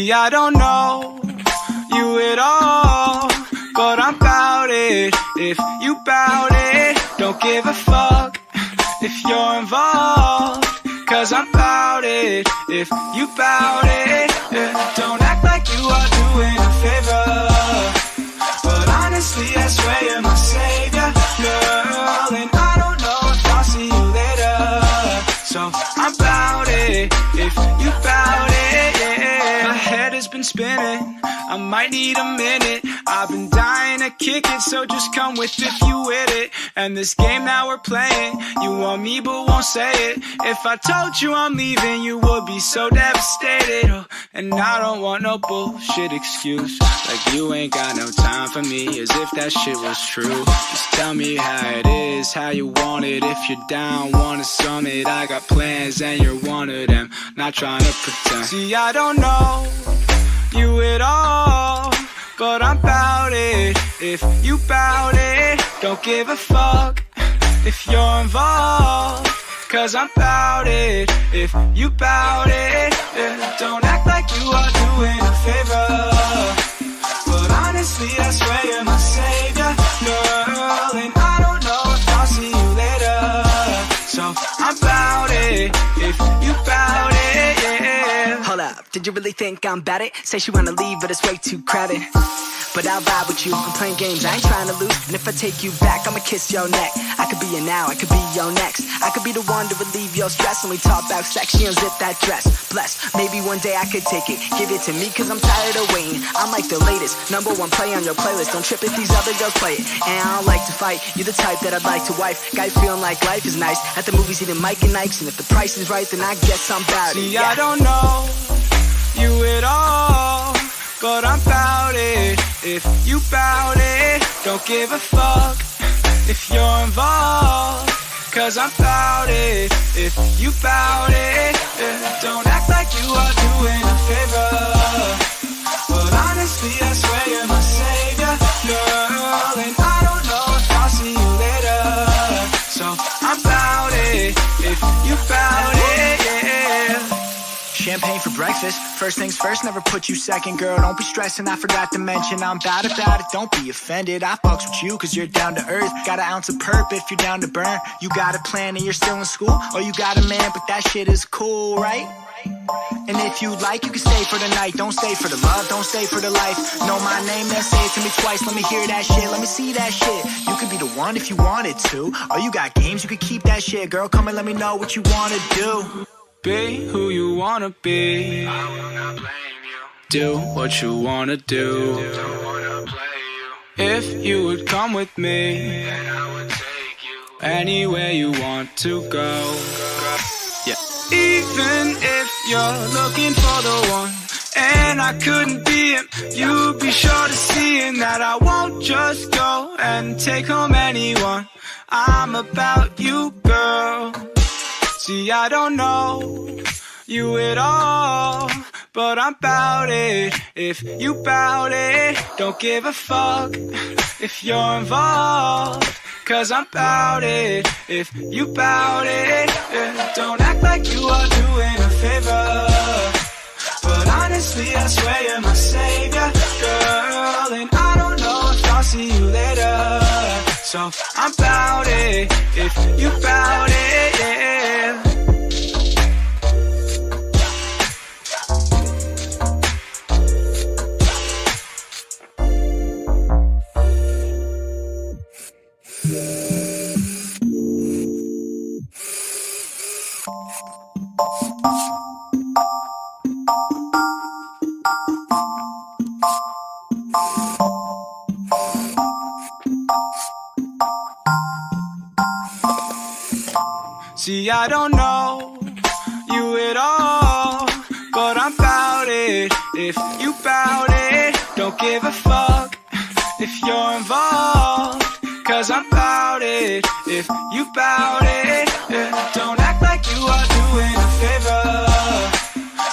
See, I don't know you at all, but I'm bout it. If you bout it, don't give a fuck if you're involved, cause I'm bout it. If you bout it, yeah. Don't act like you are doing a favor, but honestly I swear you're my savior, girl. And I don't know if I'll see you later, so I'm bout it. If you bout it, yeah. My head has been spinning, I might need a minute. I've been dying to kick it, so just come with if you with it. And this game that we're playing, you want me but won't say it. If I told you I'm leaving, you would be so devastated. Oh, and I don't want no bullshit excuse, like you ain't got no time for me, as if that shit was true. Just tell me how it is, how you want it. If you're down, wanna summit, I got plans and you're one of them. Not trying to pretend. See, I don't know you at all, but I'm bout it. If you bout it, don't give a fuck if you're involved, cause I'm bout it. If you bout it, yeah. Don't act like you are doing a favor, but honestly I swear you're my savior, girl. And I don't know if I'll see you later, so I'm bout it. If you bout it, yeah. Hold up, did you really think I'm bout it? Say she wanna leave, but it's way too crowded. But I'll vibe with you, I'm playing games, I ain't trying to lose. And if I take you back, I'ma kiss your neck. I could be your now, I could be your next. I could be the one to relieve your stress. When we talk about sex, she unzip that dress. Bless, maybe one day I could take it. Give it to me, cause I'm tired of waiting. I'm like the latest, #1 play on your playlist. Don't trip if these other girls play it. And I don't like to fight, you're the type that I'd like to wife. Guy feeling like life is nice, at the movies eating Mike and Ike's. And if the price is right, then I guess I'm bout it. See, I don't know you at all, but I'm bout it. If you bout it, don't give a fuck if you're involved, cause I'm bout it. If you bout it, yeah. Don't act like you are doing a favor, but honestly I swear you're my savior, girl. And I don't know if I'll see you later, so I'm bout it. If you bout it, yeah. Champagne for breakfast, first things first, never put you second. Girl, don't be stressing, I forgot to mention I'm bad about it, don't be offended. I fucks with you cause you're down to earth. Got an ounce of perp if you're down to burn. You got a plan and you're still in school, or you got a man but that shit is cool, right? And if you like, you can stay for the night. Don't stay for the love, don't stay for the life. Know my name, then say it to me twice. Let me hear that shit, let me see that shit. You could be the one if you wanted to, or you got games, you could keep that shit. Girl, come and let me know what you wanna do. Be who you wanna be, I will not blame you. Do what you wanna do, don't wanna play you. If you would come with me, then I would take you anywhere you want to go. Yeah. Even if you're looking for the one, and I couldn't be him, you'd be sure to see in that I won't just go and take home anyone. I'm about you, girl. See, I don't know you at all, but I'm bout it. If you bout it, don't give a fuck if you're involved, cause I'm bout it. If you bout it, yeah. Don't act like you are doing a favor, but honestly I swear you're my savior, girl. And I don't know if I'll see you later, so I'm bout it. If you bout it, yeah. See, I don't know you at all, but I'm bout it. If you bout it, don't give a fuck if you're involved, cause I'm bout it. If you bout it, yeah. Don't act like you are doing a favor,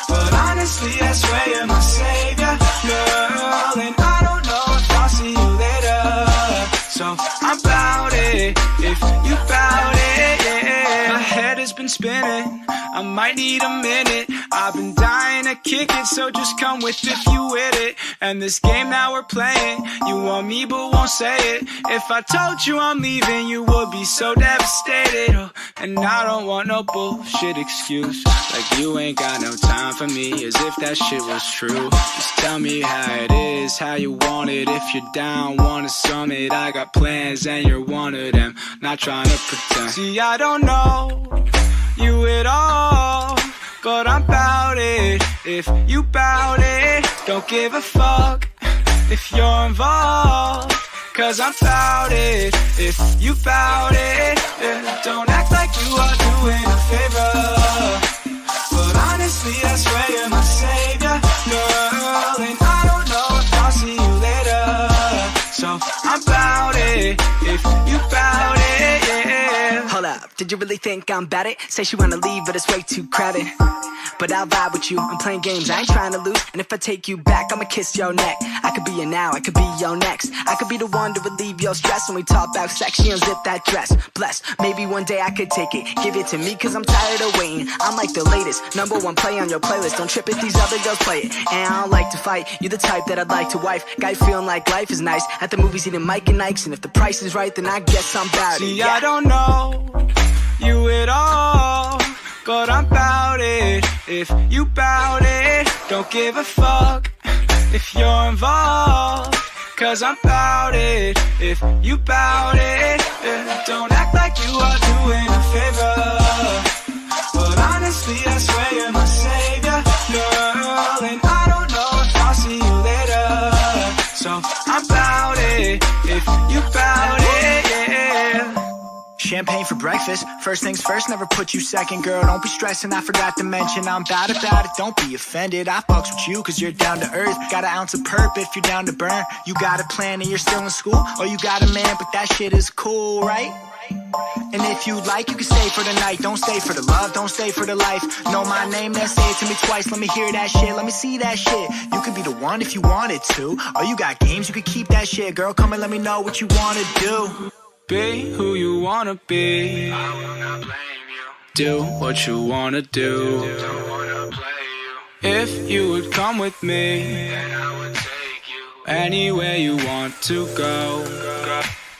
but honestly I swear you're my savior, girl. And I don't know if I'll see you later, so I'm bout it. If you bout it, yeah. My head has been spinning, I might need a minute. I've been dying to kick it, so just come with if you with it. And this game that we're playing, you want me but won't say it. If I told you I'm leaving, you would be so devastated. Oh, and I don't want no bullshit excuse, like you ain't got no time for me, as if that shit was true. Just tell me how it is, how you want it. If you're down, want a summit, I got plans and you're one of them. Not trying to pretend. See, I don't know you at all, but I'm bout it. If you bout it, don't give a fuck if you're involved, cause I'm bout it. If you bout it, yeah. Don't act like you are doing a favor, but honestly I swear you're my savior, girl. And I don't know if I'll see you later, so I'm bout it. If you bout it, yeah. Hold up, did you really think I'm bad it? Say she wanna leave, but it's way too crowded. But I'll vibe with you, I'm playing games, I ain't trying to lose. And if I take you back, I'ma kiss your neck. I could be your now, I could be your next. I could be the one to relieve your stress. When we talk about sex, she unzip that dress. Bless, maybe one day I could take it. Give it to me, cause I'm tired of waiting. I'm like the latest, #1 play on your playlist. Don't trip if these other girls play it. And I don't like to fight, you're the type that I'd like to wife. Guy feeling like life is nice, at the movies eating Mike and Ike's. And if the price is right, then I guess I'm bout it. See, I don't know you at all, but I'm bout it. If you bout it, don't give a fuck if you're involved, cause I'm bout it. If you bout it, yeah. Don't act like you are doing a favor, but honestly I swear you're my savior, girl. And I don't know if I'll see you later, so I'm bout it. If you bout it, yeah. Champagne for breakfast, first things first, never put you second. Girl, don't be stressing, I forgot to mention I'm bout it, don't be offended. I fucks with you cause you're down to earth. Got an ounce of perp if you're down to burn. You got a plan and you're still in school, or you got a man but that shit is cool, right? And if you like, you can stay for the night. Don't stay for the love, don't stay for the life. Know my name, then say it to me twice. Let me hear that shit, let me see that shit. You could be the one if you wanted to, or you got games, you could keep that shit. Girl, come and let me know what you wanna do. Be who you wanna be. I will not blame you. Do what you wanna do. Don't wanna play you. If you would come with me, Then I would take you. anywhere you want to go.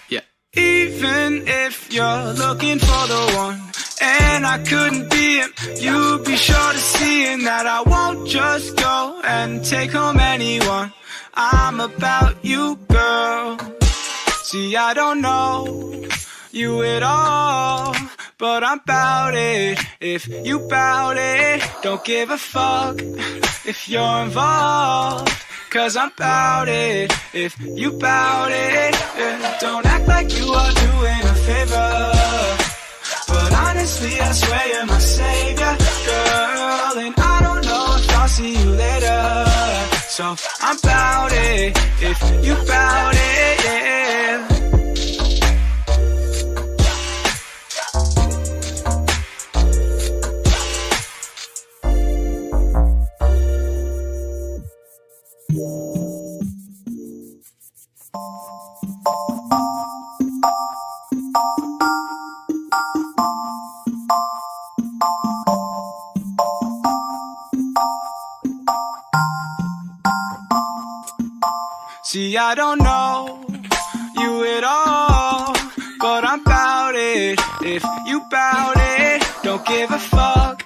Yeah. Even if you're looking for the one, and I couldn't be him, you'd be sure to see in that I won't just go and take home anyone. I'm about you, girl. See, I don't know you at all, but I'm bout it. If you bout it, don't give a fuck if you're involved, cause I'm bout it. If you bout it, yeah. Don't act like you are doing a favor, but honestly I swear you're my savior, girl. And I don't know if I'll see you later, so I'm bout it. If you bout it, yeah. See, I don't know you at all, but I'm bout it. If you bout it, don't give a fuck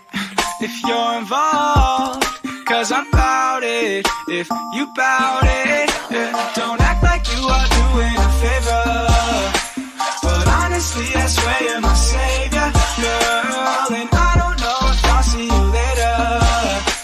if you're involved, cause I'm bout it. If you bout it, yeah. Don't act like you are doing a favor, but honestly I swear you're my savior, girl. And I don't know if I'll see you later,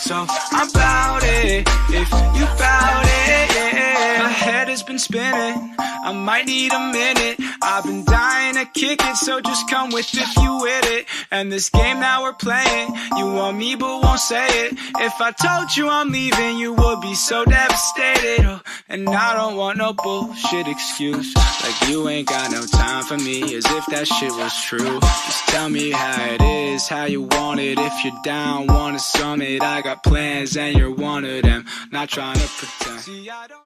so I'm bout it. If you bout it, yeah. My head has been spinning, I might need a minute. I've been dying to kick it, so just come with if you with it. And this game that we're playing, you want me but won't say it. If I told you I'm leaving, you would be so devastated. Oh, and I don't want no bullshit excuse, like you ain't got no time for me, as if that shit was true. Just tell me how it is, how you want it. If you're down, want a summit, I got plans and you're one of them. Not trying to pretend. See, I don't